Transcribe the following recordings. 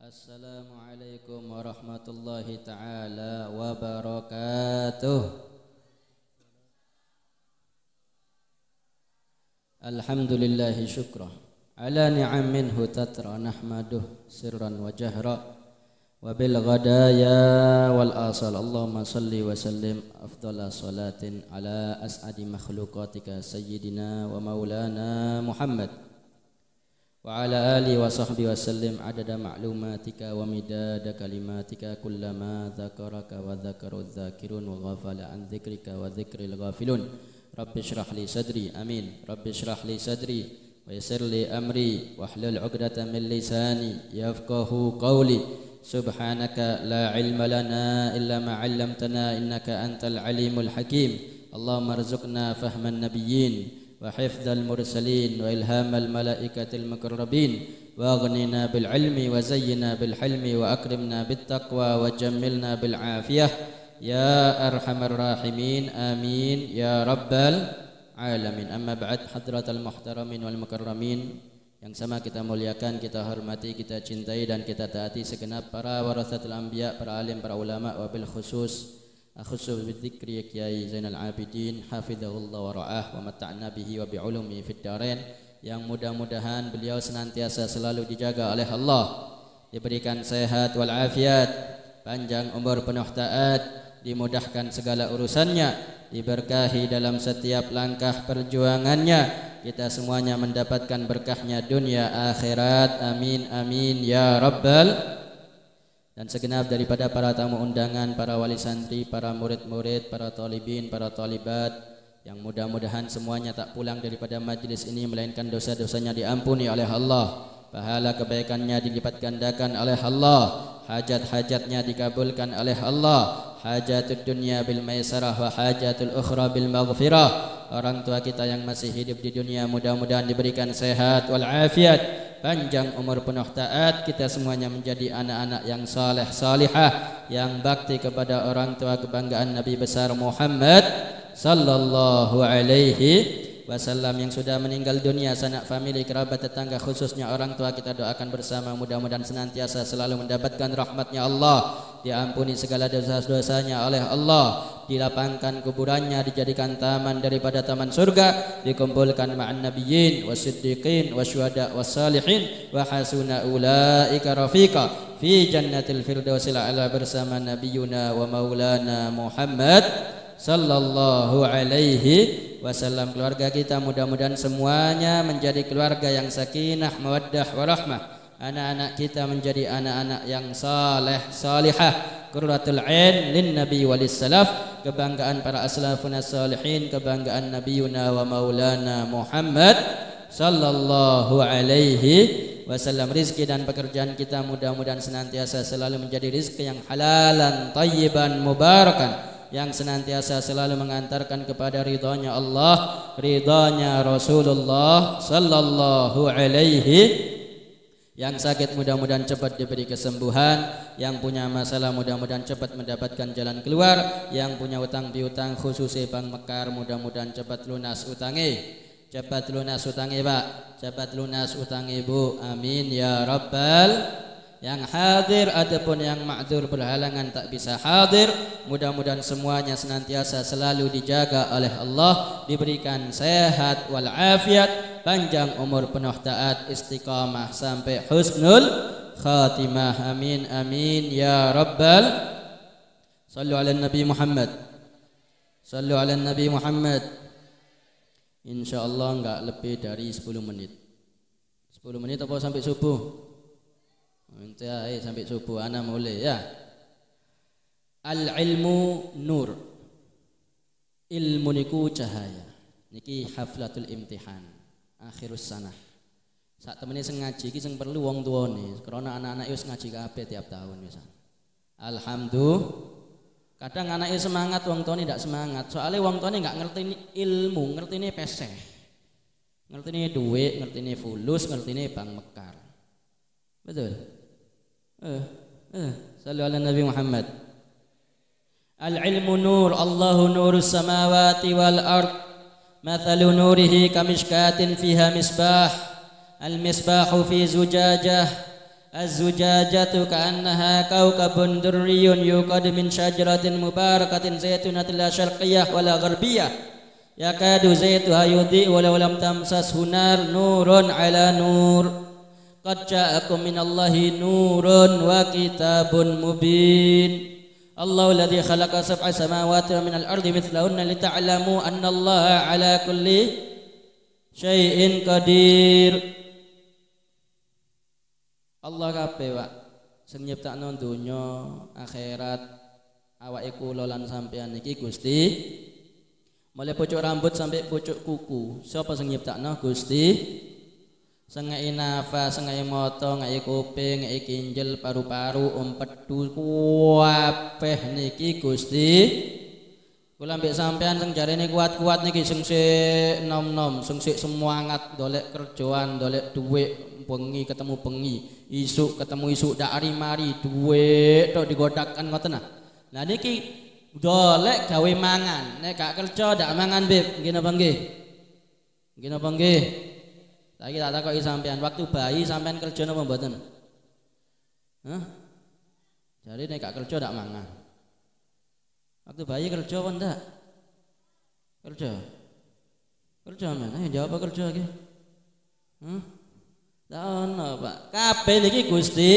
Assalamualaikum warahmatullahi ta'ala wabarakatuh. Alhamdulillahi syukra ala ni'am minhu tatra nahmaduh sirran wa jahra wa bil ghadaya wal asal. Allahumma salli wa sallim afdala salatin ala as'adi makhlukatika sayyidina wa maulana Muhammad wa ala alihi wa sahbihi wa sallim adada ma'lumatika wa midada kalimatika kullama dzakaraka wa dzakaru dzakirun wa ghafala an dzikrika wa dzikril ghafilun. Rabbi shrah li sadri, amin. Rabbi shrah li sadri wa yassir li amri wahlul 'uqdatam min lisani yafqahu qawli. Subhanaka la ilma lana illa ma 'allamtana innaka antal alimul hakim. Allahumma arzuqna fahman nabiyyin wa hifdzal mursalin wa ilhamal malaikatil muqarrabin wa aghnina bil ilmi wa zayyina bil hilmi wa akrimna bit taqwa wa jammilna bil afiyah ya arhamar rahimin amin ya rabbal alamin. Amma ba'd, hadratal muhtaramin wal mukarramin yang sama kita muliakan, kita hormati, kita cintai dan kita taati segenap para warathatul anbiya, para alim, para ulama, wabil khusus bidzikri Kyai Zainal Abidin hafizahullah wa ra'ah wa mata'na bihi wa bi'ulumi fid darain, yang mudah-mudahan beliau senantiasa selalu dijaga oleh Allah, diberikan sehat wal afiat, panjang umur penuh taat, dimudahkan segala urusannya, diberkahi dalam setiap langkah perjuangannya, kita semuanya mendapatkan berkahnya dunia akhirat, amin amin ya rabbal. Dan segenap daripada para tamu undangan, para wali santri, para murid-murid, para talibin, para talibat, yang mudah-mudahan semuanya tak pulang daripada majlis ini melainkan dosa-dosanya diampuni oleh Allah, pahala kebaikannya dilipat gandakan oleh Allah, hajat-hajatnya dikabulkan oleh Allah, hajatud dunya bil maisarah wa hajatul ukhra bil maghfirah. Orang tua kita yang masih hidup di dunia mudah-mudahan diberikan sehat wal afiat, panjang umur penuh taat, kita semuanya menjadi anak-anak yang saleh salihah, yang bakti kepada orang tua kebanggaan Nabi besar Muhammad sallallahu alaihi wasallam, yang sudah meninggal dunia, sanak famili, kerabat, tetangga, khususnya orang tua kita doakan bersama, mudah-mudahan senantiasa selalu mendapatkan rahmatnya Allah, diampuni segala dosa-dosanya oleh Allah, dilapangkan kuburannya, dijadikan taman daripada taman surga, dikumpulkan ma'an nabiyyin wasiddiqin wasyuhada wassalihin wa hasuna ulaika rafiqa fi jannatil firdausil a'la bersama nabiyuna wa maulana Muhammad sallallahu alaihi wasallam. Keluarga kita mudah-mudahan semuanya menjadi keluarga yang sakinah mawaddah warahmah, anak-anak kita menjadi anak-anak yang saleh salihah, qurratul ain lin nabi walis salaf, kebanggaan para aslafun salihin, kebanggaan nabiyuna wa maulana Muhammad sallallahu alaihi wasallam. Rizki dan pekerjaan kita mudah-mudahan senantiasa selalu menjadi rizki yang halalan tayyiban mubarakan, yang senantiasa selalu mengantarkan kepada ridhanya Allah, ridhanya Rasulullah sallallahu alaihi. Yang sakit mudah-mudahan cepat diberi kesembuhan, yang punya masalah mudah-mudahan cepat mendapatkan jalan keluar, yang punya utang piutang khususnya Bang Mekar mudah-mudahan cepat lunas utangi, cepat lunas utangi Pak, cepat lunas utangi Bu, amin ya rabbal. Yang hadir ataupun yang ma'dzur berhalangan tak bisa hadir, mudah-mudahan semuanya senantiasa selalu dijaga oleh Allah, diberikan sehat wal afiat, panjang umur penuh taat, istiqamah sampai husnul khatimah, amin amin ya rabbal. Sallu ala Nabi Muhammad, sallu ala Nabi Muhammad. InsyaAllah enggak lebih dari 10 menit. 10 menit apa sampai subuh? Entah sampai subuh ana mulai ya. Al ilmu nur, ilmu niku cahaya. Niki haflatul imtihan akhirus sanah. Sak temene sing ngaji iki sing perlu wong tuane, karena anak-anak wis ngaji kabeh tiap tahun wis. Alhamdulillah. Kadang anaknya semangat, wong tuane ndak semangat. Soalnya wong tuane enggak ngerti ilmu, ngertine peseh. Ngertine duit, ngertine fulus, ngertine Bang Mekar. Betul? Sallu ala Nabi Muhammad. Al-ilmu nur, Allahu nurus samawati wal ard, mathalu nurihi kamishkatin fiha misbah, al-misbahu fi zujajah, Az-zujajatu ka'annaha kawkabun durriyun yuqad min syajaratin mubarakatin zaitunatin la syarqiyyah wala gharbiyah yakadu zaituha yudhi'u walau lam tamsashu nar nurun ala nur qad ja'akum minallahi nurun wa kitabun mubin Allahu alladhi khalaqa sab'a samawati wa minal ardi mithlahunna lita'lamu annallaha ala kulli syai'in qadir Allah kabeh Pak sing nyiptakno donya akhirat awake kula lan sampeyan iki Gusti mulai pucuk rambut sampai pucuk kuku siapa sing nyiptakno Gusti sing ngeki nafas sing ngeki mata ngeki kuping ngeki kinjel paru-paru empedu kabeh niki Gusti kula mbek sampeyan sing jarene kuat-kuat niki sing sik nom-nom sing sik semangat dolek kerjaan dolek dhuwit bengi ketemu bengi isuk ketemu isuk dak ari mari dhuwit tok digodakan ngoten nah. Lah niki golek gawe mangan, nek gak kerja dak mangan Beb. Nggih napa nggih? Nggih napa nggih? Saiki tak takoki sampean, waktu bayi sampean kerja napa mboten? Hah? Jadi nek gak kerja dak mangan. Waktu bayi kerja apa ndak? Kerja. Kerja men, ayo jawab kerja iki. Ono Pak, kabeh niki Gusti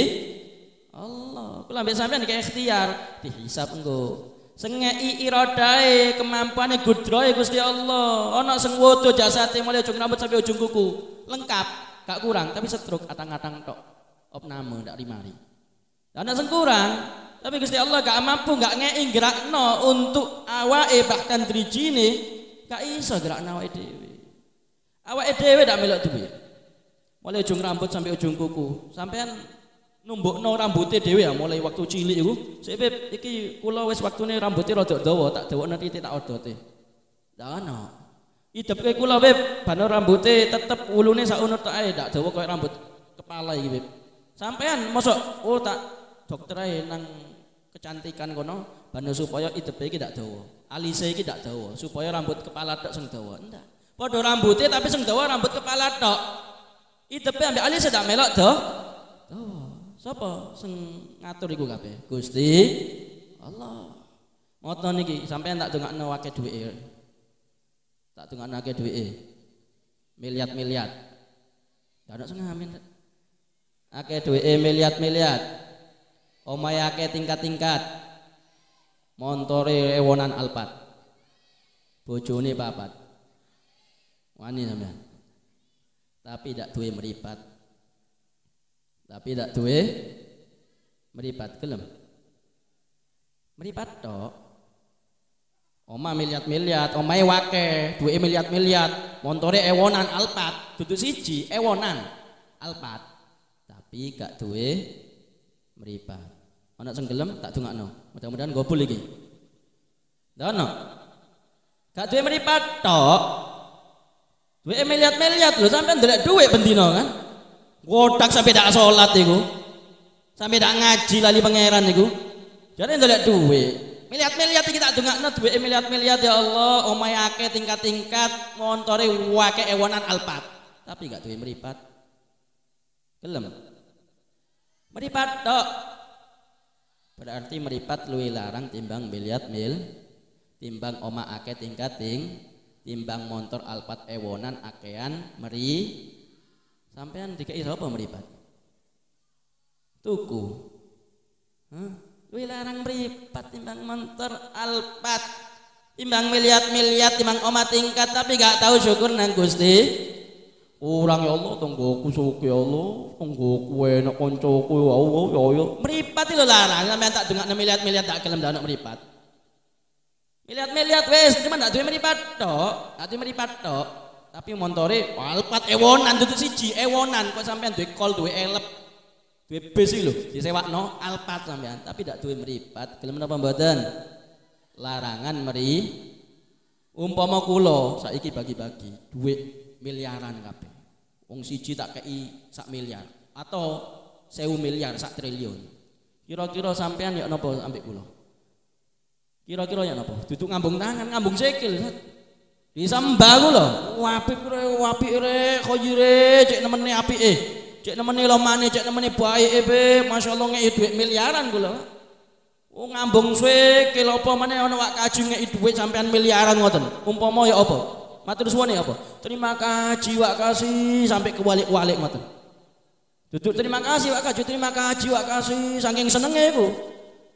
Allah. Kula ambek sampean iki ikhtiar, dihisab engko. Sing ngeki iradahe, kemampuane gudrahe Gusti Allah. Ana sing wudu jasate mulai ujung rambut sampai ujung kuku, lengkap, gak kurang, tapi stroke atang-atang tok. Opname ndak rimari. Ana sing kurang, tapi Gusti Allah gak mampu gak ngeki gerakno untuk awake bahkan drijine gak iso gerakno awake dhewe. Awake dhewe ndak melok duit. Mulai ujung rambut sampai ujung kuku. Sampean numbukno rambutnya dhewe ya mulai waktu cilik iku. Sik Beb, iki kula wis waktune rambutnya rada dawa, tak dawakno titik tak odote. Lah ono. Idepke kula Beb, bano rambutnya tetep ulune sak unut tok ae, tak dawa koyo rambut kepala iki Beb. Sampean mosok tak dokter ae nang kecantikan kono bano supaya idepe iki tak dawa. Alise iki tak dawa, supaya rambut kepala tok sing dawa. Ndak. Padha rambutnya tapi sing dawa rambut kepala tok. Idepe ambek alise dak melok dawa. Sapa sing ngatur iku kabeh? Gusti Allah. Moto niki sampean tak dongakno akeh duwike. Tak dongakno akeh duwike. Miliat-miliat. Dak sing amin. Akeh duwike miliat-miliat. Omahe akeh tingkat-tingkat. Montore ewonan Alphard. Bojone papat. Wani sampean. Tapi tidak duwe meripat. Tapi tidak duwe meripat gelem. Meripat tok. Oma miliat-miliat, omahe wake, duwe miliat-miliat, montore ewonan Alphard, dudu siji ewonan Alphard. Tapi gak duwe meripat. Ana sing gelem tak dongakno. Mudah-mudahan gobul iki. Ndak ono. Gak duwe meripat tok. Duwe miliat-miliat lho sampean ndelok dhuwit bendina kan. Wodak sampai dak salat iku. Sampai dak ngaji lali pangeran iku. Jane ndelok dhuwit. Miliat-miliat iki tak dongakno duwe miliat-miliat ya Allah, omahe akeh tingkat-tingkat, montore wake ewonan Alphard. Tapi gak duwe meripat. Gelem. Meripat tok. Berarti meripat luwih larang timbang timbang omah akeh timbang motor Alphard ewonan akean meri. Sampean dikai sapa meripat? Tuku. Luwih larang meripat timbang motor Alphard. Timbang miliat-miliat timbang omah tingkat tapi gak tahu syukur nang Gusti. Urang ya Allah tonggoku suki ya Allah, tonggoku enak koncoku ya Allah ya Allah. Meripat lho larang sampean tak dongakno miliat-miliat tak gelem ndak ono meripat. Miliat-miliat wis cuman ndak duwe meripat tok, ndak duwe meripat tok. Tapi montore Alphard ewonan dudu siji ewonan kok sampean duwe kol duwe elep. Duwe bis iki lho disewakno Alphard sampean tapi ndak duwe meripat. Gelem napa mboten? Larangan umpama kula saiki bagi-bagi duit miliaran kabeh. Wong siji tak kei sak miliar atau 1000 miliar sak triliun. Kira-kira sampean ya napa ambek kula? Kira-kira ya napa? Duduk ngambung tangan, ngambung sikil. Disembah kula. Apik re, koyire, cek nemene apike. cek nemene lomane, cek nemene baike be, masyaallah ngeki duit miliaran kula. Oh ngambung suwe kilo apa maneh ana wak kaji ngeki duit sampean miliaran ngoten. Umpama ya apa? Matur suwun ya apa? Terima kasih wak kasih sampai kewalik-walik ngoten. Duduk terima kasih wak kasih, terima kasih wak kasih saking senenge iku.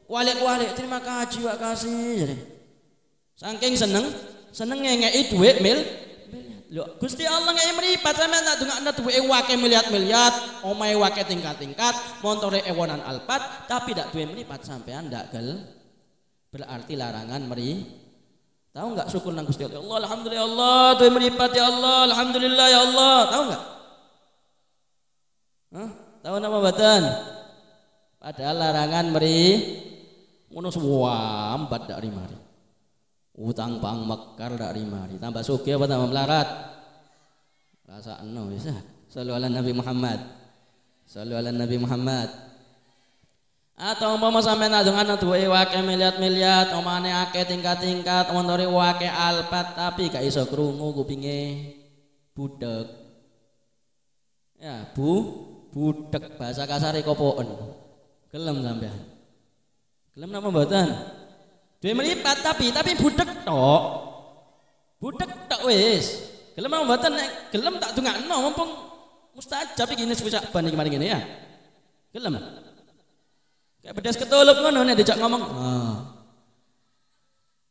Walik-walik terima kasih wak kasih. Jadi saking senenge ngeki duit Lho, Gusti Allah ngeki mripat sampean tak dongakno duwe wake miliat-miliat, omahe wake tingkat-tingkat, montore ewonan Alphard, tapi ndak duwe mripat sampean ndak berarti larangan Tahu enggak syukur nang Gusti Allah? Alhamdulillah ya Allah, duwe mripat ya Allah, alhamdulillah ya Allah. Tahu enggak? Hah? Tahu napa mboten? Padahal larangan ngono suwambat dak rimari. Utang pang mekar dak rimari, tambah sugih apa tambah melarat? Rasakno wis. Shallu ala Nabi Muhammad. Shallu ala Nabi Muhammad. Atau umpama sampean adungan duwe wake miliat-miliat, omane akeh tingkat-tingkat, montore wake Alphard tapi gak iso krungu kupinge budek. Ya, budek bahasa kasare kopoken. Gelem sampean. Gelem napa mboten? Duwe mripat tapi budek tok. Budek tok wis. Gelem apa mboten nek gelem tak dongakno mumpung mustajab iki wis Saban iki mari ngene ya. Gelem. Kayak bedas ketulup ngono nek dijak ngomong.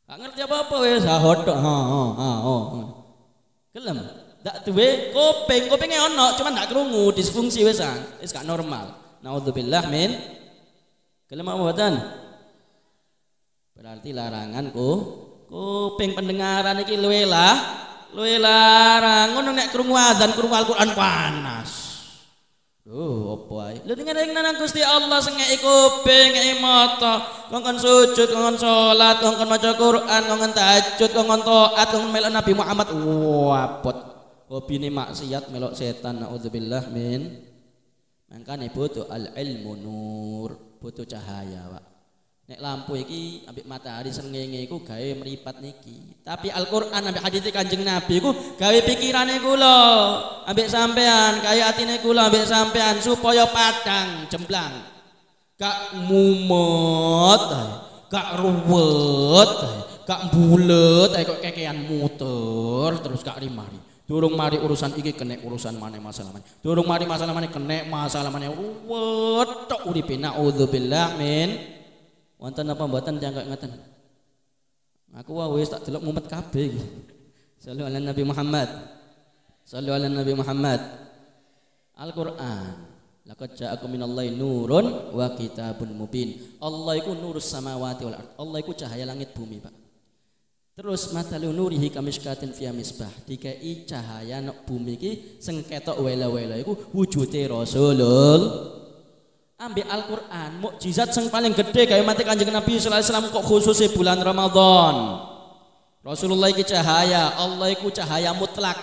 Gak ngerti apa-apa wis hodok. Gelem. Ndak duwe kupinge ono cuman ndak krungu disfungsi wis gak normal. Nauzubillah min. Gelem apa mboten? Berarti larangan kuping pendengaran iki luwe larang ngono nek krungu adzan krungu Al-Qur'an panas. Apa ae? Lha ning nang Gusti Allah sing ngeki kuping, ngeki mata, kongkon sujud, kongkon salat, kongkon maca Qur'an, kongkon tahajud, kongkon taat, kongkon melok Nabi Muhammad. Wapot. Hobine maksiat melok setan naudzubillah min. Mangkane butuh al-ilmu nur, butuh cahaya, Pak. Nek lampu iki ambek matahari srengenge iku gawe mripat niki. Tapi Al-Qur'an ambek hadits Kanjeng Nabi iku gawe pikirane kula, ambek sampean, gawe atine kula ambek sampean supaya padang jemplang. Gak mumet, gak ruwet, gak bulet, kok kekean muter terus gak rimari. Durung mari urusan iki kena urusan maneh masalah maneh. Durung mari masalah maneh kena masalah maneh. Ruwet tok uripe naudzubillah min. Wonten apa mboten jangkak ngeten. Aku wis tak delok mumet kabeh iki. Shallu ala Nabi Muhammad. Shallu ala Nabi Muhammad. Al-Qur'an. Laqad ja'akum minallahi nurun wa kitabun mubin. Allah iku nurus samawati wal ardh. Allah iku cahaya langit bumi, Pak. Terus mathalu nurihi kamishkatin fiha misbah. Dikai cahaya nek bumi iki sing ketok wela-wela iku wujude Rasulullah. Ambil Al-Qur'an, mukjizat yang paling gede kayak mati Kanjeng Nabi sallallahu alaihi wasallam kok khususnya bulan Ramadan. Rasulullah iki cahaya, Allah iku cahaya mutlak.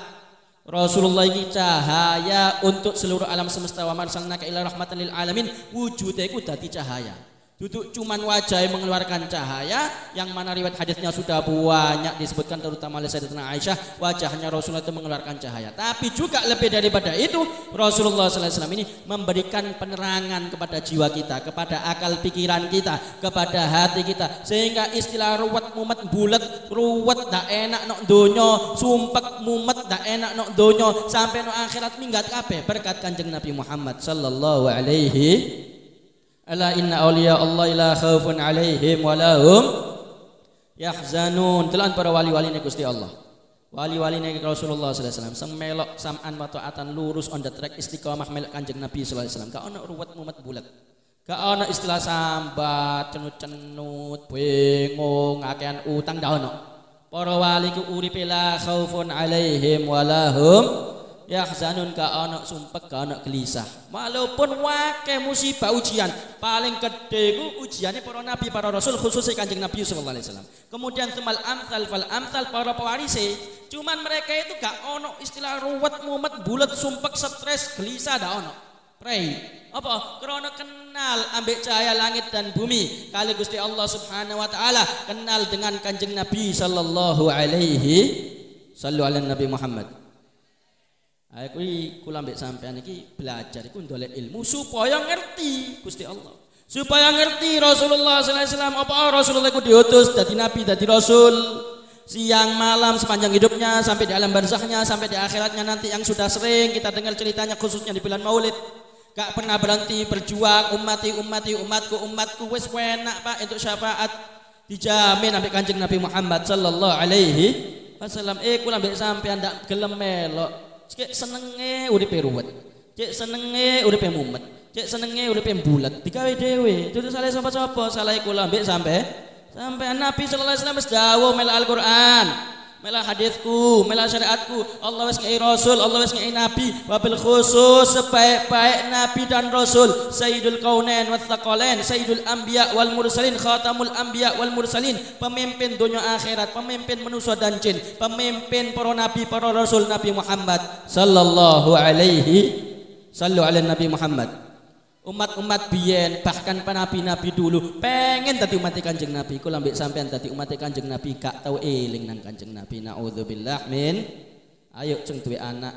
Rasulullah iki cahaya untuk seluruh alam semesta wa marsalnaka ila rahmatan lil alamin. Wujudnya iku dadi cahaya. Duduk cuman wajah mengeluarkan cahaya, yang mana riwayat hadisnya sudah banyak disebutkan terutama oleh Sayyidatina Aisyah, wajahnya Rasulullah itu mengeluarkan cahaya. Tapi juga lebih daripada itu, Rasulullah SAW ini memberikan penerangan kepada jiwa kita, kepada akal pikiran kita, kepada hati kita, sehingga istilah ruwet mumet bulet, ruwet dak enak nok donya, sumpek mumet dak enak nok donya, sampai nok akhirat minggat kabeh berkat Kanjeng Nabi Muhammad sallallahu alaihi. Ala inna awliya Allah la khaufun alaihim wa lahum yahzanun. Telan para wali-wali Gusti Allah. Wali-wali Rasulullah sallallahu alaihi wasallam sang melok sam'an wa ta'atan lurus on the track istiqamah melok Kanjeng Nabi sallallahu alaihi wasallam. Ka ono ruwet mumet bulat. Ka ono istilah sambat, cenut-cenut, bingung, akean utang dah ono. Para wali ku uripe la khaufun alaihim wa lahum yahzanun, ka ana sumpek, ka ana gelisah. Walaupun wake musibah ujian, paling gede ku ujiane para nabi, para rasul, khususnya Kanjeng Nabi sallallahu alaihi wasallam. Kemudian semal amsal fal amsal, para pewarise. Cuman mereka itu gak ono istilah ruwet mumet bulet sumpek stres gelisah dak ono. Pray. Apa? Karena kenal ambek cahaya langit dan bumi kali Gusti Allah Subhanahu wa taala, kenal dengan Kanjeng Nabi sallallahu alaihi sallu ala Nabi Muhammad. Aku kula mbek sampean iki belajar iku ndolek ilmu supaya ngerti Gusti Allah. Supaya ngerti Rasulullah sallallahu alaihi wasallam apa Rasulullah iku diutus dadi nabi, dadi rasul. Siang malam sepanjang hidupnya sampai di alam barzahnya sampai di akhiratnya nanti yang sudah sering kita dengar ceritanya khususnya di bulan Maulid. Gak pernah berhenti berjuang umatku wis enak Pak untuk syafaat dijamin sampai Kanjeng Nabi Muhammad sallallahu alaihi wasallam. Kula mbek sampean ndak gelem melok. Cek senenge uripe ruwet. Cek senenge uripe mumet. Cek senenge uripe bulet. Digawe dhewe. Dudu salah sapa-sapa, salah kula mbek sampai Nabi sallallahu alaihi wasallam wis dawuh mela Al-Qur'an, mela hadisku, mela syariatku. Allah wis ngei rasul, Allah wis ngei nabi, wabil khusus sebaik-baik nabi dan rasul, sayyidul kaunain was tsaqalain, sayyidul anbiya wal mursalin, khatamul anbiya wal mursalin, pemimpin dunia akhirat, pemimpin manusia dan jin, pemimpin para nabi, para rasul Nabi Muhammad sallallahu alaihi sallu ala Nabi Muhammad. Umat-umat biyen bahkan nabi-nabi dulu pengen tadi umat Kanjeng Nabi. Kula mbek sampean tadi umat Kanjeng Nabi gak tau eling nang Kanjeng Nabi. Naudzubillah min. Ayo sing duwe anak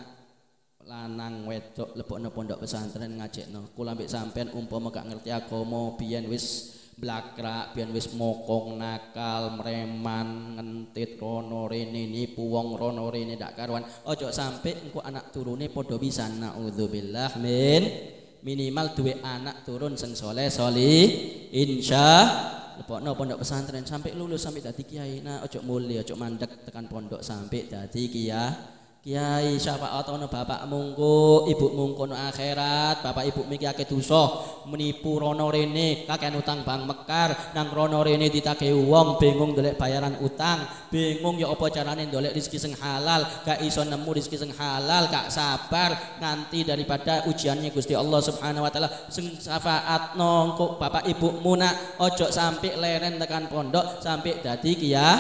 lanang wedok lebokno pondok pesantren ngajekno. Kula mbek sampean umpama gak ngerti agama biyen wis blakrak, biyen wis mokong nakal, mreman, ngentit rono rene nipu wong rono rene ndak karuan. Ojo sampe engko anak turune padha pisan. Naudzubillah min. Minimal duwe anak turun sing soleh soli insya lepokno pondok pesantren sampai lulus sampai dadi kiai. Nah ojo mulih ojo mandek tekan pondok sampai dadi kiai syafaat ono bapak mungku ibu mungku no akhirat. Bapak ibu miki akeh dosa menipu rono rene kakean utang bang mekar nang rono rene ditagih wong bingung ndolek bayaran utang, bingung ya apa carane ndolek rezeki sing halal, gak iso nemu rezeki sing halal, gak sabar nganti daripada ujiannya Gusti Allah Subhanahu wa taala. Sing syafaatno kok bapak ibumu nak ojo sampai leren tekan pondok sampai dadi kiai.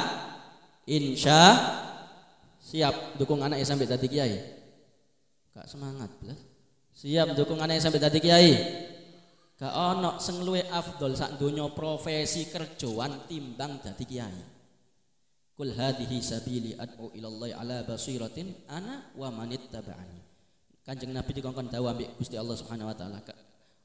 Insya siap dukung anak sampai dadi kiai. Gak semangat belas. Siap dukung anak sampai dadi kiai. Gak ono sing luwih afdol sak donya profesi kerjaan timbang dadi kiai. Kul hadhihi sabili ad'u ila Allah ala basiratin ana wa manittaba'ani. Kanjeng Nabi dikongkon dawuh ambek Gusti Allah Subhanahu wa taala.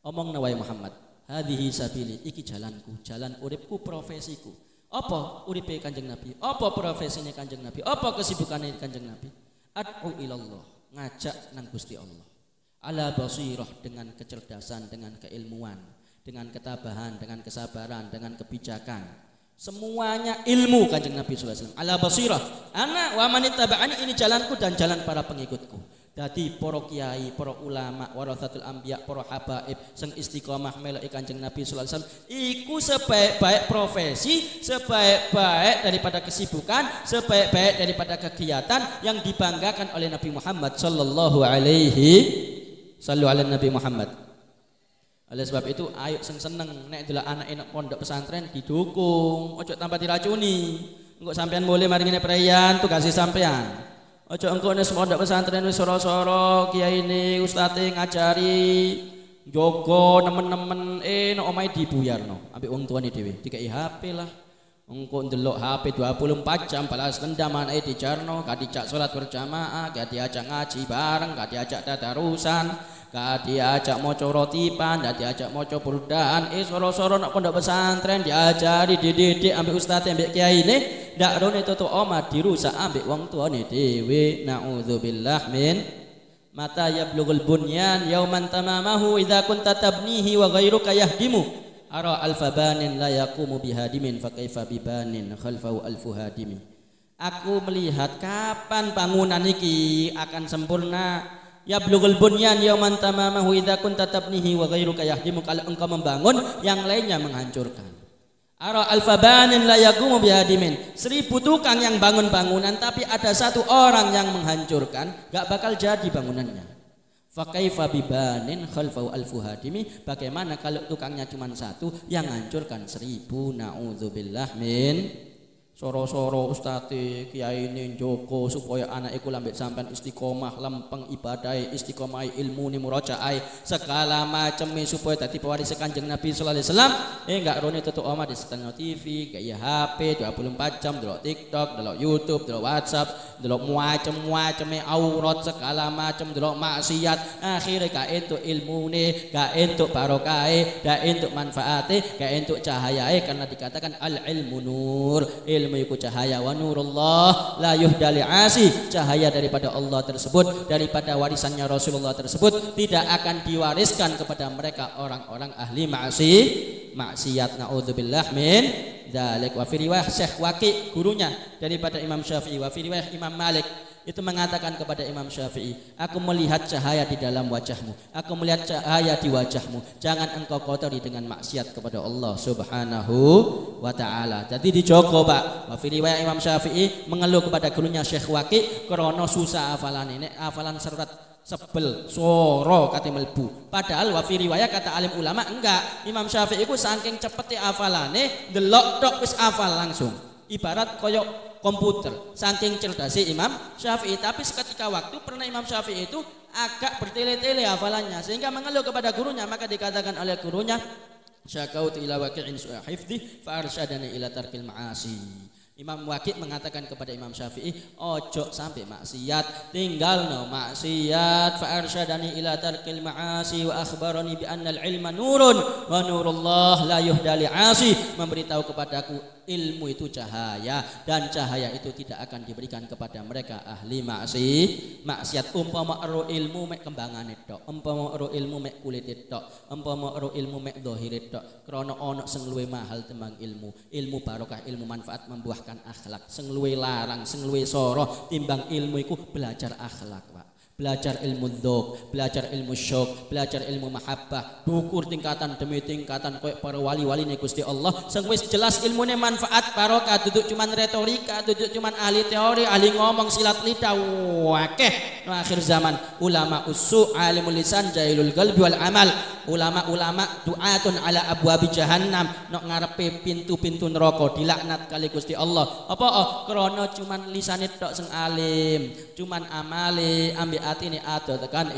Omongna wae Muhammad, hadhihi sabili iki jalanku, jalan uripku, profesiku. Apa uripe Kanjeng Nabi? Apa profesinya Kanjeng Nabi? Apa kesibukannya Kanjeng Nabi? Ad'u ilallah, ngajak nang Gusti Allah. Ala basirah, dengan kecerdasan, dengan keilmuan, dengan ketabahan, dengan kesabaran, dengan kebijakan. Semuanya ilmu Kanjeng Nabi sallallahu alaihi wasallam. Ala basirah, ana wa manittaba'ani, ini jalanku dan jalan para pengikutku. Dadi para kiai, para ulama, warathatul anbiya, para habaib sing istiqomah melok Kanjeng Nabi sallallahu alaihi wasallam iku sebaik-baik profesi, sebaik-baik daripada kesibukan, sebaik-baik daripada kegiatan yang dibanggakan oleh Nabi Muhammad sallallahu alaihi sallu ala Nabi Muhammad. Oleh sebab itu ayo sing seneng nek delok anak enak pondok pesantren didukung, ojo tanpa diracuni. Engko sampean mulai mari ngene preyan tugase sampean. Ojo engko nek pondok pesantren wis soro-soro kiyaine ustate ngajari jogo nemen-nemen nek omahe dibuyarno ambek wong tuane dhewe dikei HP lah. Engko ndelok HP 24 jam balas dendam anake dijarno, gak dijak salat berjamaah, gak diajak ngaji bareng, gak diajak tadarusan, gak diajak maca rotipan, gak diajak maca burdaan. Soro-soro nak pondok pesantren diajari dididik ambek ustaz ambek kiyaine, ndak rone toto omah dirusak ambek wong tuane dhewe. Naudzubillah min. Mata yablughul bunyan yauman tamamahu idza kunta tabnihi wa ghairuka yahdimu. Ara alfabanin la yaqumu bihadimin fa kaifa bibanin khalfahu alfu hadimi. Aku melihat kapan bangunan iki akan sempurna. Ya blughul bunyan yauman tamamahu idza kunta tabnihi wa ghairuka yahdimu. Kalau engkau membangun yang lainnya menghancurkan. Ara alfabanin la yaqumu bihadimin. 1000 tukang yang bangun bangunan tapi ada satu orang yang menghancurkan, gak bakal jadi bangunannya. Fakaifa bibanin khalfahu alfu hadimi. Bagaimana kalau tukangnya cuma satu yang hancurkan 1000? Naudzubillah min. Soro-soro ustati kiai ini Joko supaya anak iku lambek sampean istiqomah lempeng ibadai istiqomah ilmu ni murajaai segala macam supaya tadi pewaris Kanjeng Nabi sallallahu alaihi wasallam enggak rone tutuk omah di setan TV gaya HP 24 jam delok TikTok delok YouTube delok WhatsApp delok macam-macam aurat segala macam delok maksiat akhirnya gak entuk ilmune gak entuk barokahe gak entuk manfaate gak entuk cahayae karena dikatakan al ilmu nur ilmu iku cahaya wa nurullah la yuhdali asi cahaya daripada Allah tersebut daripada warisannya Rasulullah tersebut tidak akan diwariskan kepada mereka orang-orang ahli maksiat naudzubillah min dzalik wa fi riwayah Syekh Waqi gurunya daripada Imam Syafi'i wa fi riwayah Imam Malik itu mengatakan kepada Imam Syafi'i, aku melihat cahaya di dalam wajahmu, aku melihat cahaya di wajahmu, jangan engkau kotori dengan maksiat kepada Allah Subhanahu wa ta'ala. Jadi dijogo Pak. Wa fi riwayah Imam Syafi'i mengeluh kepada gurunya Syekh Waqi karena susah hafalan ini, hafalan serat sebel soro kate melbu. Padahal wa fi riwayah kata alim ulama enggak. Imam Syafi'i ku saking cepete hafalane delok tok wis hafal langsung. Ibarat koyok komputer saking cerdasnya Imam Syafi'i. Tapi seketika waktu pernah Imam Syafi'i itu agak bertele-tele hafalannya sehingga mengeluh kepada gurunya, maka dikatakan oleh gurunya syakautu ila waqi'in su'a hifdhi fa arsyadani ila tarkil ma'asi. Imam Waqi mengatakan kepada Imam Syafi'i, ojo sampai maksiat, tinggal no maksiat. Fa arsyadani ila tarkil ma'asi wa akhbarani bi anna al-ilma nurun wa nurullah la yuhdali 'asi, memberitahu kepadaku ilmu itu cahaya dan cahaya itu tidak akan diberikan kepada mereka ahli maksiat. Umpama ero ilmu mek kembangane tok, umpama ero ilmu mek kulite tok, umpama ero ilmu mek dhahire tok, krana ana sing luwih mahal timbang ilmu barokah, ilmu manfaat membuahkan akhlak, sing luwih larang, sing luwih soro timbang ilmu iku belajar akhlak Pak. Belajar ilmu dzauq, belajar ilmu syauq, belajar ilmu mahabbah, dukur tingkatan demi tingkatan koyo para wali-wali ne Gusti Allah sing wis jelas ilmune manfaat barokah, duduk cuman retorika, duduk cuman ahli teori, ahli ngomong silat lidah wakeh. No akhir zaman ulama usu alimul lisan jahilul qalbi wal amal. Ulama-ulama du'atun ala abwabi jahannam, nok ngarepe pintu-pintu neraka, dilaknat kali Gusti Allah. Apa krana cuman lisane tok sing alim, cuman amale ambek atine ado tekan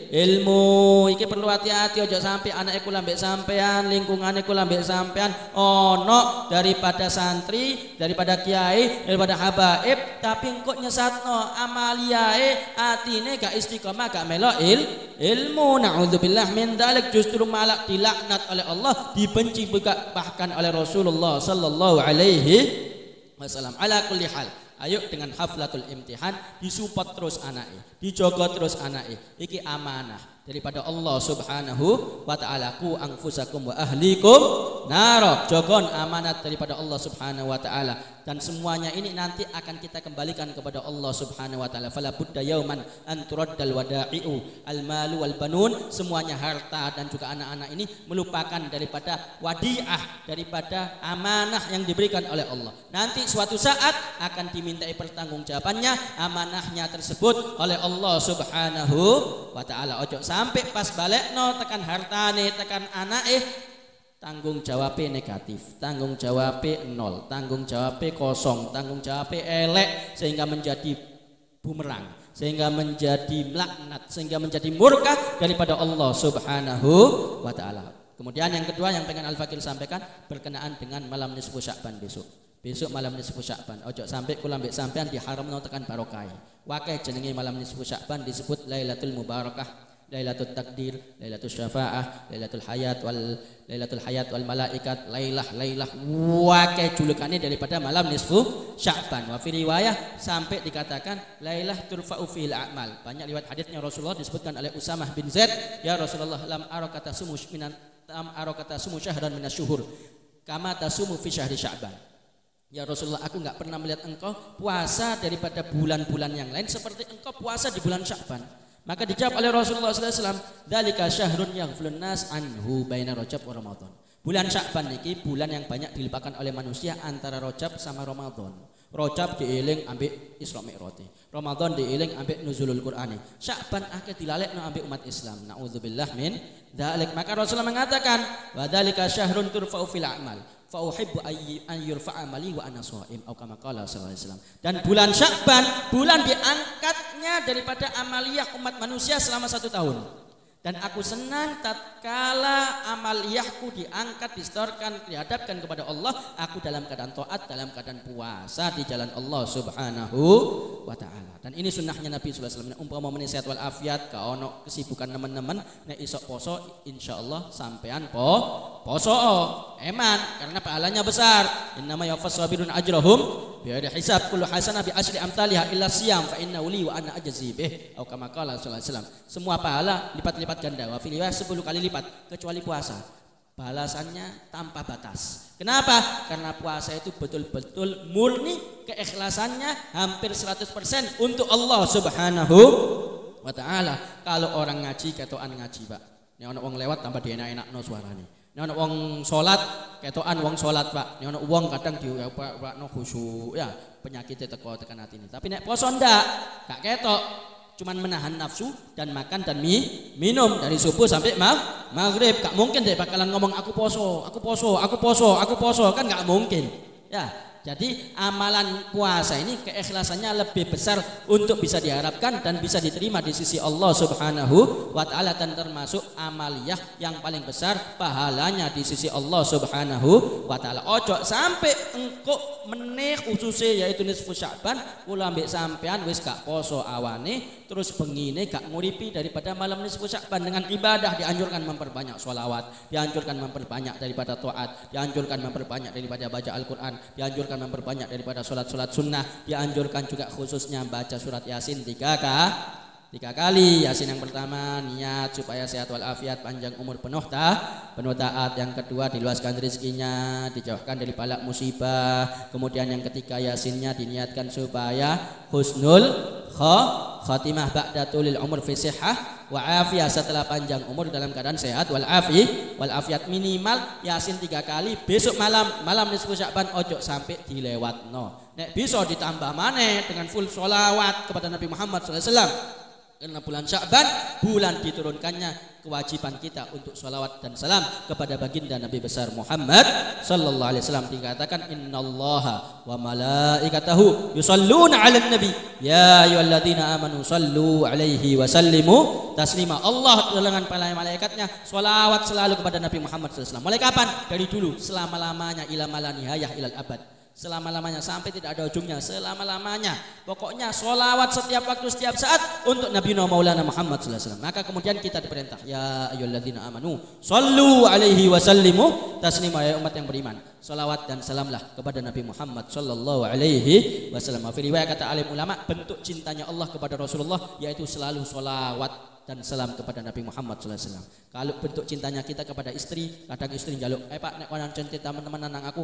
ilmu. Iki perlu hati-hati aja sampai anake kula mbek sampean, lingkungane kula mbek sampean ono daripada santri, daripada kiai, daripada habaib tapi kok nyesatno amaliae atine gak istiqomah, gak melok ilmu. Naudzubillah min dzalik, justru malah dilaknat oleh Allah, dibenci bahkan oleh Rasulullah sallallahu alaihi wasallam. Ala kulli hal, ayo dengan haflatul imtihan disupport terus anake, dijogo terus anake. Iki amanah daripada Allah Subhanahu wa ta'ala. Ku anfusakum wa ahlikum naro, jogon amanat daripada Allah Subhanahu wa ta'ala, dan semuanya ini nanti akan kita kembalikan kepada Allah Subhanahu wa ta'ala. Fala budda yauman an turaddal wada'i'u al malu wal banun, semuanya harta dan juga anak-anak ini melupakan daripada wadi'ah, daripada amanah yang diberikan oleh Allah. Nanti suatu saat akan dimintai pertanggungjawabannya amanahnya tersebut oleh Allah Subhanahu wa ta'ala. Ojo sampai pas balekno tekan hartane, tekan anake, tanggung jawabnya negatif, tanggung jawabnya nol, tanggung jawabnya kosong, tanggung jawabnya elek, sehingga menjadi bumerang, sehingga menjadi laknat, sehingga menjadi murka daripada Allah Subhanahu wa ta'ala. Kemudian yang kedua yang pengen Al-Fakir sampaikan berkenaan dengan malam nisfu Sya'ban besok. Besok malam nisfu Sya'ban, ojo sampai kula mbek sampean diharamno tekan barokah. Wakai jenenge malam nisfu Sya'ban disebut Lailatul Mubarakah, Lailatul Takdir, Lailatul Syafa'ah, Lailatul Hayat wal Malaikat, Lailah wakai julukannya daripada malam nisfu Sya'ban. Wa fi riwayah sampai dikatakan Lailah turfa'u fil a'mal. Banyak riwayat hadisnya Rasulullah disebutkan oleh Usamah bin Zaid, ya Rasulullah lam arakata sumu syahran minasyuhur kama tasumu fi syahri Sya'ban. Ya Rasulullah, aku enggak pernah melihat engkau puasa daripada bulan-bulan yang lain seperti engkau puasa di bulan Sya'ban. Maka dijawab oleh Rasulullah SAW, dzalika syahrun yaghfulun nas anhu baina Rajab wa Ramadan. Bulan Sya'ban iki bulan yang banyak dilupakan oleh manusia antara Rajab sama Ramadan. Rajab dieling ambek Isra Mi'raj, Ramadan dieling ambek nuzulul Qur'ani, Sya'ban akeh dilalekno ambek umat Islam. Nauzubillah min dzalik. Maka Rasulullah mengatakan, wa dzalika syahrun turfa'u fil a'mal fa uhibbu an yurfa'a amali wa ana shaim atau kama qala sallallahu alaihi wasallam. Dan bulan Sya'ban, bulan diangkatnya daripada amaliyah umat manusia selama 1 tahun. Dan aku senang tatkala amaliyahku diangkat, disetorkan, dihadapkan kepada Allah, aku dalam keadaan taat, dalam keadaan puasa di jalan Allah Subhanahu wa taala. Dan ini sunnahnya Nabi sallallahu alaihi wasallam. Umpama meneh sehat wal afiat, ka ono kesibukan teman-teman nek isok poso insyaallah sampean poso eman karena pahalanya besar. Innama yuwaffas sabirun ajrahum bi'adhi hisab kullu hasanah bi asyri amsalha illa siyam fa innahu li wa ana ajzi bih atau kama qala sallallahu alaihi wasallam. Semua pahala lipat-lipat ganda wa fil 10 kali lipat kecuali puasa. Balasannya tanpa batas. Kenapa? Karena puasa itu betul-betul murni keikhlasannya hampir 100% untuk Allah Subhanahu wa taala. Kalau orang ngaji ketokan ngaji, Pak. Nek ana wong lewat tambah dienak-enakno suarane. Nek ana wong salat ketokan wong salat, Pak. Nek ana wong kadang diupakno khusyuk ya, penyakit teko tekan atine. Tapi nek poso ndak, gak ketok. Cuman menahan nafsu dan makan dan minum dari subuh sampai maghrib. Gak mungkin deh bakalan ngomong aku poso kan gak mungkin ya. Jadi amalan puasa ini keikhlasannya lebih besar untuk bisa diharapkan dan bisa diterima di sisi Allah Subhanahu wa taala, dan termasuk amaliyah yang paling besar pahalanya di sisi Allah Subhanahu wa taala. Ojo sampai engkau meneh khususnya yaitu nisfu Sya'ban kula ambek sampean wis gak poso awane terus bengine gak nguripi daripada malam nisfu Sya'ban. Dengan ibadah dianjurkan memperbanyak sholawat, dianjurkan memperbanyak daripada taat, dianjurkan memperbanyak daripada baca Al-Qur'an, dianjurkan memperbanyak daripada sholat-sholat sunnah, dianjurkan juga khususnya baca surat Yasin 3 kali. Yasin yang pertama niat supaya sehat walafiat, panjang umur, penuh taat. Yang kedua diluaskan rezekinya, dijauhkan dari bala musibah. Kemudian yang ketiga Yasinnya diniatkan supaya husnul khatimah ba'da tulil umur fi sihhah wa afiyah, setelah panjang umur dalam keadaan sehat wal afiat. Minimal Yasin 3 kali. Besok malam nisfu Sya'ban ojo sampai dilewatno. Nek bisa ditambah maneh dengan full sholawat kepada Nabi Muhammad sallallahu alaihi wasallam. Karena bulan Sya'ban bulan diturunkannya kewajiban kita untuk sholawat dan salam kepada baginda Nabi besar Muhammad sallallahu alaihi wasallam. Dikatakan innallaha wa malaikatahu yusholluna 'alan nabi ya ayyuhalladzina amanu shallu 'alaihi wa sallimu taslima. Allah dengan para malaikatnya sholawat selalu kepada Nabi Muhammad sallallahu alaihi wasallam. Mulai kapan? Dari dulu, selama-lamanya, ila malanihayah ilal abad. Selama-lamanya sampai tidak ada ujungnya, selama-lamanya. Pokoknya sholawat setiap waktu, setiap saat untuk Nabi Maulana Muhammad sallallahu alaihi wasallam. Maka kemudian kita diperintah, ya ayyuhalladzina amanu shallu alaihi wa sallimu taslima, ya umat yang beriman, sholawat dan salamlah kepada Nabi Muhammad sallallahu alaihi wasallam. Fi riwayat kata alim ulama, bentuk cintanya Allah kepada Rasulullah yaitu selalu sholawat dan salam kepada Nabi Muhammad sallallahu alaihi wasallam. Kalau bentuk cintanya kita kepada istri, kadang istri njaluk, Pak nek kono cinta teman-teman nang aku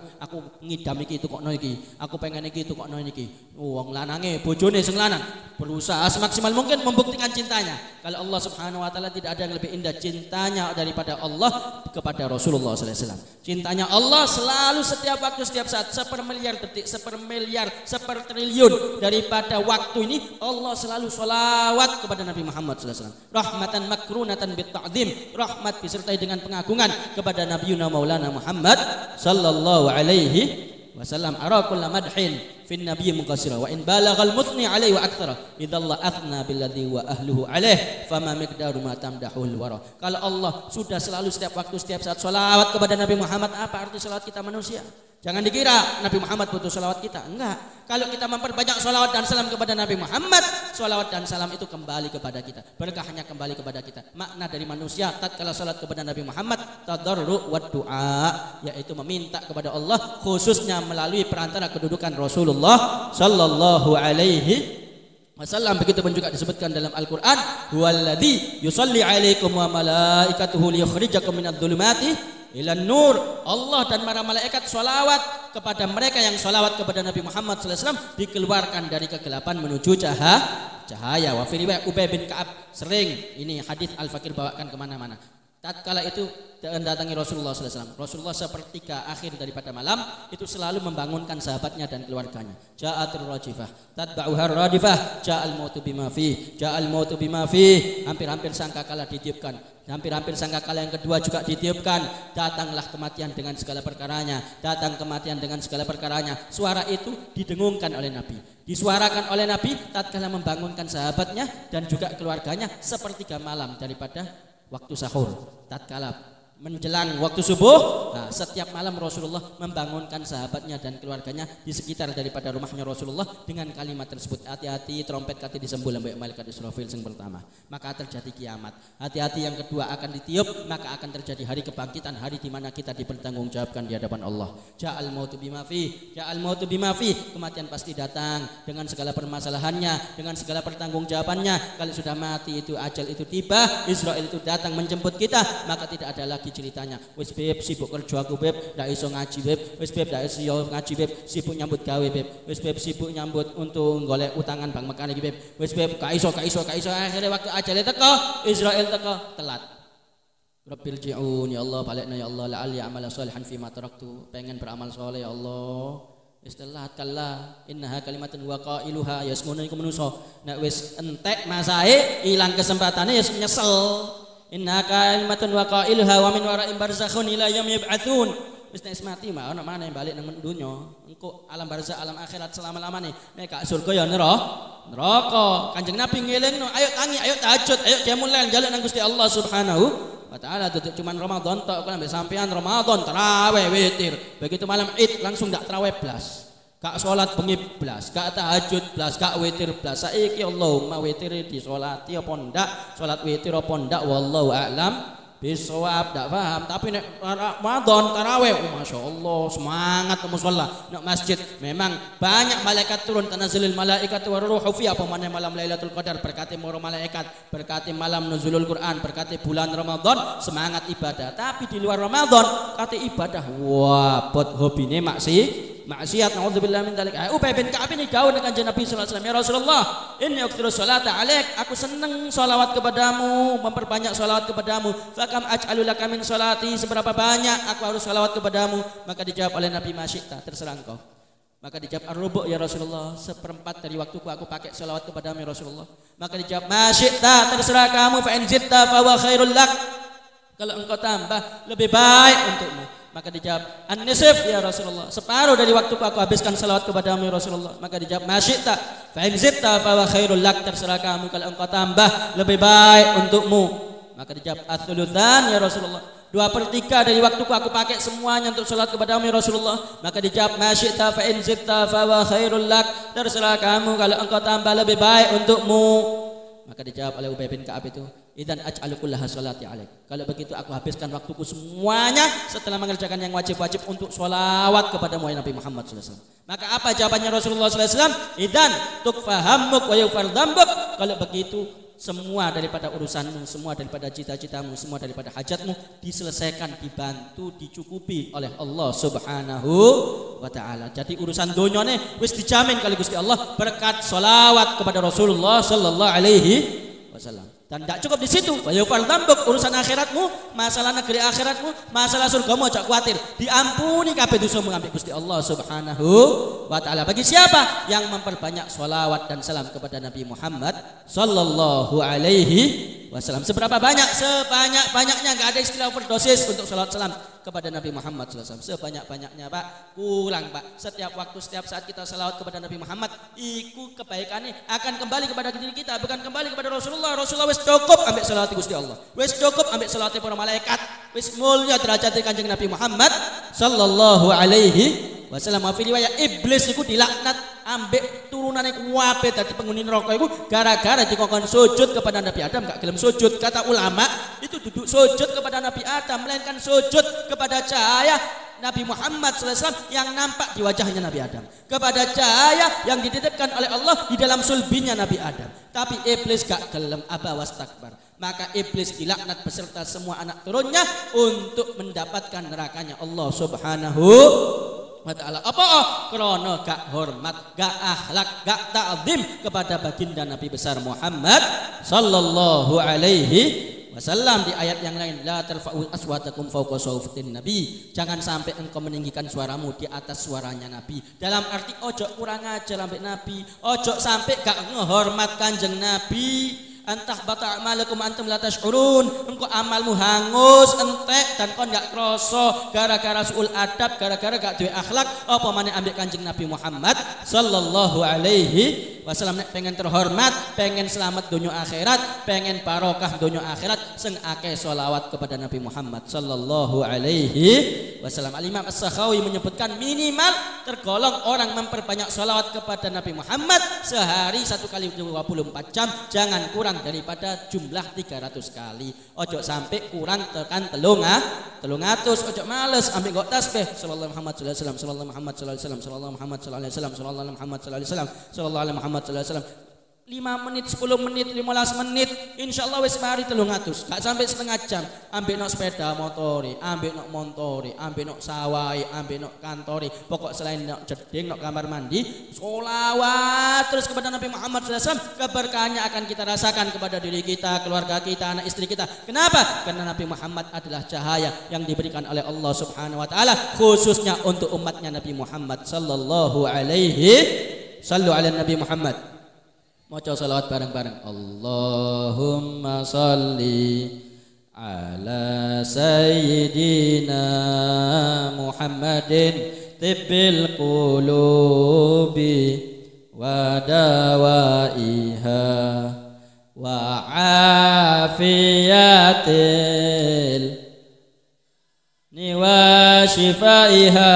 ngidam iki itu kok no iki, aku pengen iki itu kok no iki. Wong lanange bojone sing lanang berusaha semaksimal mungkin membuktikan cintanya. Kalau Allah Subhanahu wa taala tidak ada yang lebih indah cintanya daripada Allah kepada Rasulullah sallallahu alaihi wasallam. Cintanya Allah selalu setiap waktu, setiap saat, sepermiliar detik, sepermiliar, sepertriliun daripada waktu ini Allah selalu sholawat kepada Nabi Muhammad sallallahu alaihi wasallam. Rahmatan makrunatan bitta'zim, rahmat disertai dengan pengagungan kepada Nabiyuna Maulana Muhammad sallallahu alaihi wasallam. Ara kullu madhin fin nabiy muqassira wa in balagal muthni alaihi wa aktsara idallah athna billadhi wa ahluhu alaihi fama miqdaru ma tamdahul wara. Kalau Allah sudah selalu setiap waktu, setiap saat salawat kepada Nabi Muhammad, apa arti salawat kita manusia? Jangan dikira Nabi Muhammad butuh salawat kita. Enggak. Kalau kita memperbanyak salawat dan salam kepada Nabi Muhammad, salawat dan salam itu kembali kepada kita, berkahnya kembali kepada kita. Makna dari manusia tatkala salat kepada Nabi Muhammad tadarru wa du'a, yaitu meminta kepada Allah khususnya melalui perantara kedudukan Rasulullah sallallahu alaihi wasallam. Begitu pun juga disebutkan dalam Al-Qur'an, huwallazi yusalli 'alaikum wa malaikatuhu liyukhrijakum minadh-dhulumati ilan nur. Allah dan para malaikat sholawat kepada mereka yang sholawat kepada Nabi Muhammad sallallahu alaihi wasallam, dikeluarkan dari kegelapan menuju cahaya. Wa fi riwayat Ubay bin Ka'ab, sering ini hadis Al-Fakir bawakan kemana-mana, Tatkala itu mendatangi Rasulullah SAW. Rasulullah sepertiga akhir daripada malam itu selalu membangunkan sahabatnya dan keluarganya. Ja'atul rajifah, tatba'uhar radifah, ja'al mautu bima fi, ja'al mautu bima fi. Hampir-hampir sangkakala ditiupkan. Hampir-hampir sangkakala yang kedua juga ditiupkan. Datanglah kematian dengan segala perkaranya. Datang kematian dengan segala perkaranya. Suara itu didengungkan oleh Nabi. Disuarakan oleh Nabi tatkala membangunkan sahabatnya dan juga keluarganya sepertiga malam daripada waktu sahur, tatkala menjelang waktu subuh. Nah, setiap malam Rasulullah membangunkan sahabatnya dan keluarganya di sekitar daripada rumahnya Rasulullah dengan kalimat tersebut, hati-hati trompet kati disembul ambek malaikat Israfil yang pertama, maka terjadi kiamat. Hati-hati yang kedua akan ditiup, maka akan terjadi hari kebangkitan, hari di mana kita dipertanggungjawabkan di hadapan Allah. Ja'al mautu bima fi, ja'al mautu bima fi, kematian pasti datang dengan segala permasalahannya, dengan segala pertanggungjawabannya. Kalau sudah mati itu ajal itu tiba, Israel itu datang menjemput kita, maka tidak ada lagi ceritanya wis beb sibuk kerja aku beb ndak iso ngaji beb, wis beb ndak iso ngaji beb, sibuk nyambut gawe beb, wis beb sibuk nyambut untuk golek utangan bang mekan iki beb, wis beb gak iso akhirnya waktu ajale teko Israel teko telat. Rabbil ji'un, ya Allah balikna ya Allah la'alli amala sholihan fima taraktu, pengen beramal soleh ya Allah. Wis telat kala innaha kalimatun wa qailuha ya semono iku menungso nek wis entek masae ilang kesempatane ya nyesel. Inna kalimatun wa qailuha wa min wara'im barzakhun ila yaum yub'atsun. Wis nek mati mah ono maneh balik nang donya. Engko alam barzakh alam akhirat selama-lamane. Nek gak surga ya neraka. Kanjeng Nabi ngelingno, ayo tangi, ayo tahajud, ayo qiyamul lail njaluk nang Gusti Allah Subhanahu wa taala. Duduk cuman Ramadan tok kan ambek sampean Ramadan tarawih witir. Begitu malam Id langsung ndak tarawih blas. Gak sholat bengi blas, gak tahajud blas, gak witir blas. Saiki Allahumma witir disolati apa ndak, sholat witir apa ndak, wallahu a'lam bisawab. Ndak paham, tapi nek Ramadan tarawih, masya Allah semangat musalla nak masjid. Memang banyak malaikat turun, tanazzalul malaikatu waruhu fi, apa mana malam Lailatul Qadar, berkati para malaikat, berkati malam nuzulul Quran, berkati bulan Ramadan, semangat ibadah. Tapi di luar Ramadan kate ibadah wah bot hobine maksiat, naudzubillah min dzalik. Ubay bin Ka'ab ini dawuh dengan Nabi sallallahu alaihi wasallam, ya Rasulullah, inni aktsiru sholata alaik, aku senang salawat kepadamu, memperbanyak salawat kepadamu. Fakam aj'alu laka min sholati, seberapa banyak aku harus salawat kepadamu? Maka dijawab oleh Nabi, masyita, terserah engkau. Maka dijawab ar-rubu' ya Rasulullah, seperempat dari waktuku aku pakai salawat kepadamu ya Rasulullah. Maka dijawab masyita, terserah kamu, fa in zitta fa huwa khairul lak, kalau engkau tambah lebih baik untukmu. Maka dijawab an-nisf ya Rasulullah, separuh dari waktuku aku habiskan salawat kepadamu ya Rasulullah. Maka dijawab masyita fa in zitta fa huwa khairul lak, terserah kamu, kalau engkau tambah lebih baik untukmu. Maka dijawab ats-tsulutan ya Rasulullah, 2/3 dari waktuku aku pakai semuanya untuk salat kepadamu ya Rasulullah. Maka dijawab masyita fa in zitta fa huwa khairul lak, terserah kamu, kalau engkau tambah lebih baik untukmu. Maka dijawab oleh Ubay bin Ka'ab itu, idzan aj'alu kullaha sholati alaik, kalau begitu aku habiskan waktuku semuanya setelah mengerjakan yang wajib-wajib untuk sholawat kepada Nabi Muhammad sallallahu alaihi wasallam. Maka apa jawabannya Rasulullah sallallahu alaihi wasallam? Idzan tukfa hammuk wa yughfar dzambuk, kalau begitu semua daripada urusanmu, semua daripada cita-citamu, semua daripada hajatmu diselesaikan, dibantu, dicukupi oleh Allah Subhanahu wa taala. Jadi urusan donyane wis dijamin kali Gusti Allah berkat sholawat kepada Rasulullah sallallahu alaihi wasallam. Dan tidak cukup di situ, wayufal tambuk, urusan akhiratmu, masalah negeri akhiratmu, masalah surgamu jangan khawatir, diampuni kabeh dosamu ambek Gusti Allah Subhanahu wa taala. Bagi siapa yang memperbanyak sholawat dan salam kepada Nabi Muhammad sallallahu alaihi wasallam. Seberapa banyak? Sebanyak-banyaknya, enggak ada istilah overdosis untuk sholawat salam kepada Nabi Muhammad sallallahu alaihi wasallam. Sebanyak-banyaknya, Pak. Kurang, Pak. Setiap waktu, setiap saat kita sholawat kepada Nabi Muhammad, iku kebaikannya akan kembali kepada diri kita, bukan kembali kepada Rasulullah. Rasulullah wis cukup ambek salawat Gusti Allah, wis cukup ambek salawat para malaikat, wis mulia derajat Kanjeng Nabi Muhammad sallallahu alaihi wasallam. Wa fi riwayat iblis iku dilaknat ambek turunane kuwabe dadi penghuni neraka iku gara-gara dikongkon sujud kepada Nabi Adam, gak gelem sujud. Kata ulama itu duduk sujud kepada Nabi Adam, melainkan sujud kepada cahaya Nabi Muhammad SAW yang nampak di wajahnya Nabi Adam, kepada cahaya yang dititipkan oleh Allah di dalam sulbinya Nabi Adam. Tapi iblis gak gelem, aba wastakbar. Maka iblis dilaknat beserta semua anak turunnya untuk mendapatkan nerakanya Allah Subhanahu wa ta'ala. Apa? Krono gak hormat, gak akhlak, gak ta'zim kepada baginda Nabi besar Muhammad sallallahu alaihi wasallam. Di ayat yang lain, la tarfa'u aswatakum fawqa sawtin nabi, jangan sampai engkau meninggikan suaramu di atas suaranya Nabi. Dalam arti ojo kurang ajar ambek Nabi, ojo sampai gak ngehormat Kanjeng Nabi. Antah bata amalakum antum la tash'urun, engkau amalmu hangus entek dan kau gak kroso gara-gara suul adab, gara-gara gak duwe akhlak. Apa maneh ambek Kanjeng Nabi Muhammad sallallahu alaihi wasallam. Nek pengen terhormat, pengen selamat dunia akhirat, pengen barokah dunia akhirat, sing akeh selawat kepada Nabi Muhammad sallallahu alaihi wasallam. Al-Imam As-Sakhawi menyebutkan minimal tergolong orang memperbanyak selawat kepada Nabi Muhammad sehari 1 kali 24 jam, jangan kurang daripada jumlah 300 kali. Ojo sampai kurang tekan 300. Ojo males ambil gok tasbih sallallahu Muhammad sallallahu alaihi wasallam, sallallahu Muhammad sallallahu alaihi wasallam, sallallahu Muhammad sallallahu alaihi wasallam, sallallahu Muhammad sallallahu alaihi wasallam, sallallahu Muhammad sallallahu alaihi wasallam. 5 menit, 10 menit, 15 menit, insyaallah wis mari 300. Gak sampai setengah jam. Ambek nok sepeda motori, ambek nok montori, ambek nok sawai, ambek nok kantori. Pokok selain nok jeding, nok kamar mandi, sholawat terus kepada Nabi Muhammad SAW. Keberkahannya akan kita rasakan kepada diri kita, keluarga kita, anak istri kita. Kenapa? Karena Nabi Muhammad adalah cahaya yang diberikan oleh Allah Subhanahu wa taala khususnya untuk umatnya Nabi Muhammad sallallahu alaihi. Sallu ala Nabi Muhammad. Maca salawat bareng-bareng. Allahumma salli ala sayyidina Muhammadin tibbil qulubi wa dawaiha wa afiyatil wa shifaiha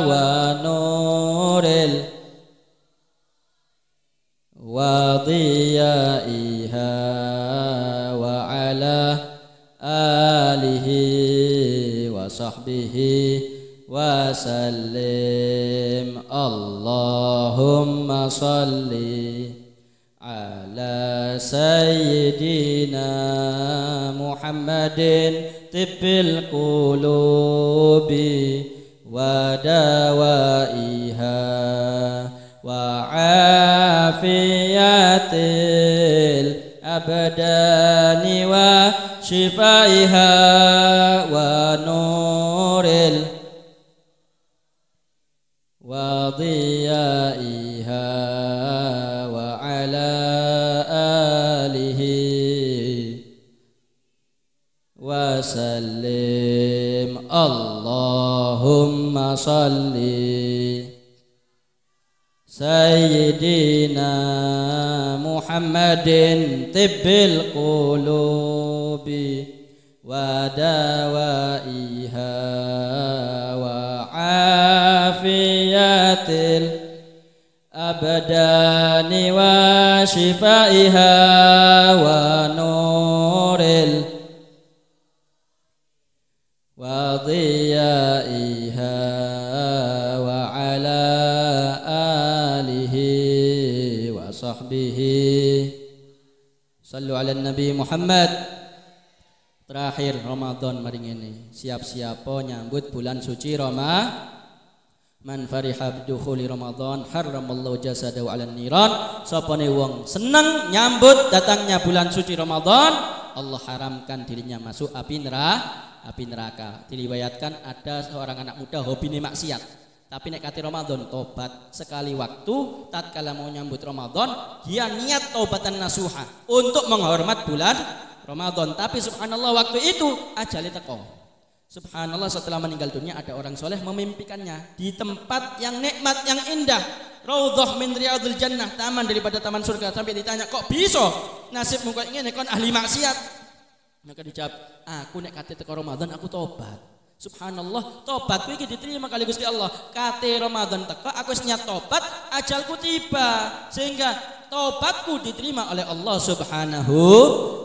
wa nuril wa dhiyaiha wa ala alihi wa sahbihi wa sallim. Allahumma salli ala sayyidina Muhammadin tibbil qulubi wa dawaiha wa afiyatil abdani wa shifaiha wa nuril wa dhiyaiha wa ala alihi wa sallim. Allahumma salli sayyidina Muhammadin tibbil qulubi wa dawaiha wa afiyatil abdani wa shifaiha wa nuril wa dhiyaiha wa ala alihi wa sahbihi. Sallu ala Nabi Muhammad. Terakhir Ramadan maring ini, siap-siap nyambut bulan suci Ramadan. Man fariha bidukhuli Ramadan harramallahu jasadahu 'alan niran. Sapane wong seneng nyambut datangnya bulan suci Ramadan, Allah haramkan dirinya masuk api neraka. Diriwayatkan ada seorang anak muda hobine maksiat, tapi nek kate Ramadan tobat sekali waktu. Tatkala mau nyambut Ramadan, dia niat taubatan nasuha untuk menghormat bulan Ramadan. Tapi subhanallah waktu itu ajale teko. Subhanallah setelah meninggal dunia ada orang soleh memimpikannya di tempat yang nikmat yang indah, raudhah min riyadil jannah, taman daripada taman surga. Sampai ditanya, kok bisa nasibmu kok ngene kon ahli maksiat? Maka dijawab, aku nek kate teko Ramadan aku tobat. Subhanallah, tobatku iki diterima kali Gusti Allah. Kate Ramadan teko aku wis niat tobat, ajalku tiba sehingga tobatku diterima oleh Allah Subhanahu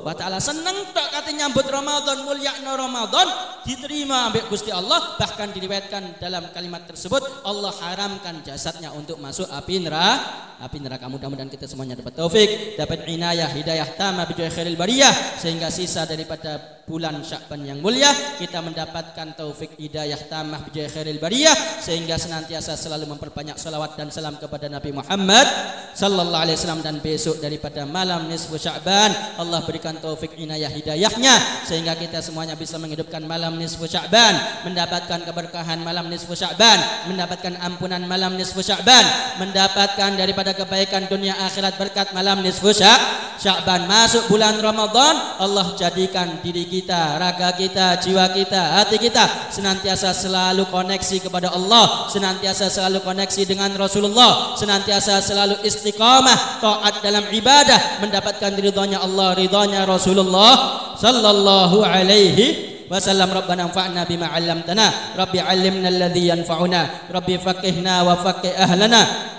wa taala. Seneng tok kate nyambut Ramadan, mulyakno Ramadan, diterima ambek Gusti Allah. Bahkan diriwayatkan dalam kalimat tersebut Allah haramkan jasadnya untuk masuk api neraka. Mudah-mudahan kita semuanya dapat taufik, dapat inayah, hidayah tamah bi khairil bariyah, sehingga sisa daripada bulan Sya'ban yang mulia kita mendapatkan taufik hidayah tamah bi khairil bariyah, sehingga senantiasa selalu memperbanyak salawat dan salam kepada Nabi Muhammad sallallahu alaihi wasallam. Dan besok daripada malam nisfu Sya'ban Allah berikan taufik inayah hidayahnya, sehingga kita semuanya bisa menghidupkan malam nisfu Sya'ban, mendapatkan keberkahan malam nisfu Sya'ban, mendapatkan ampunan malam nisfu Sya'ban, mendapatkan daripada kebaikan dunia akhirat berkat malam nisfu Sya'ban. Masuk bulan Ramadan, Allah jadikan diri kita, raga kita, jiwa kita, hati kita senantiasa selalu koneksi kepada Allah, senantiasa selalu koneksi dengan Rasulullah, senantiasa selalu istiqamah taat dalam ibadah, mendapatkan ridhonya Allah, ridhonya Rasulullah sallallahu alaihi wasallam. Rabbana anfa'na bima 'allamtana, Rabbi 'allimna alladhi yanfa'una, Rabbi faqihna wa faqih ahlana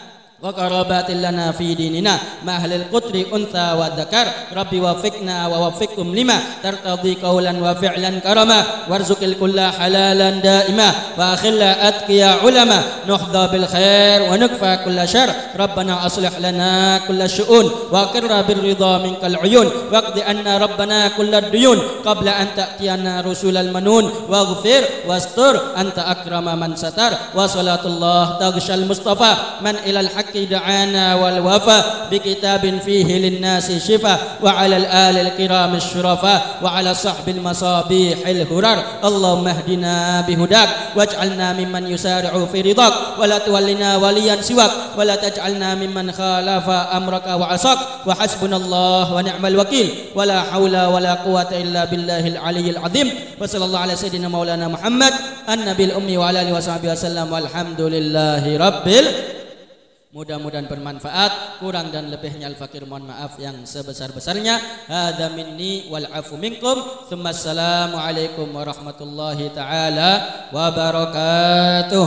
wa qarabatin lana fi dinina ma ahlil qutri untha wa dzakar. Rabbi wafiqna wa wafiqkum lima tartadi qawlan wa fi'lan karama warzuqil kulla halalan daima wa akhilla atqiya ulama nuhdha bil khair wa nukfa kulla syarr. Rabbana aslih lana kulla syu'un wa qirra bir ridha minkal uyun waqdi anna rabbana kulla duyun qabla an ta'tiyana rusulal manun waghfir wastur anta akrama man satar wa salatullah taghshal mustafa man ilal haqq دعانا والوفا بكتاب فيه للناس شفاء وعلى الآل الكرام الشرفاء وعلى صحب المصابيح الهرر. اللهم اهدنا بهداك واجعلنا ممن يسارع في رضاك ولا تولنا وليا سواك ولا تجعلنا ممن خالف أمرك وعصاك وحسبنا الله ونعم الوكيل ولا حول ولا قوة إلا بالله العلي العظيم. وصلى الله على سيدنا مولانا محمد النبي الأمي وعلى آله وصحبه وسلم والحمد لله رب. Mudah-mudahan bermanfaat. Kurang dan lebihnya al-fakir mohon maaf yang sebesar-besarnya. Hadza minni wal afu minkum. Tsumma assalamu alaikum warahmatullahi taala wabarakatuh.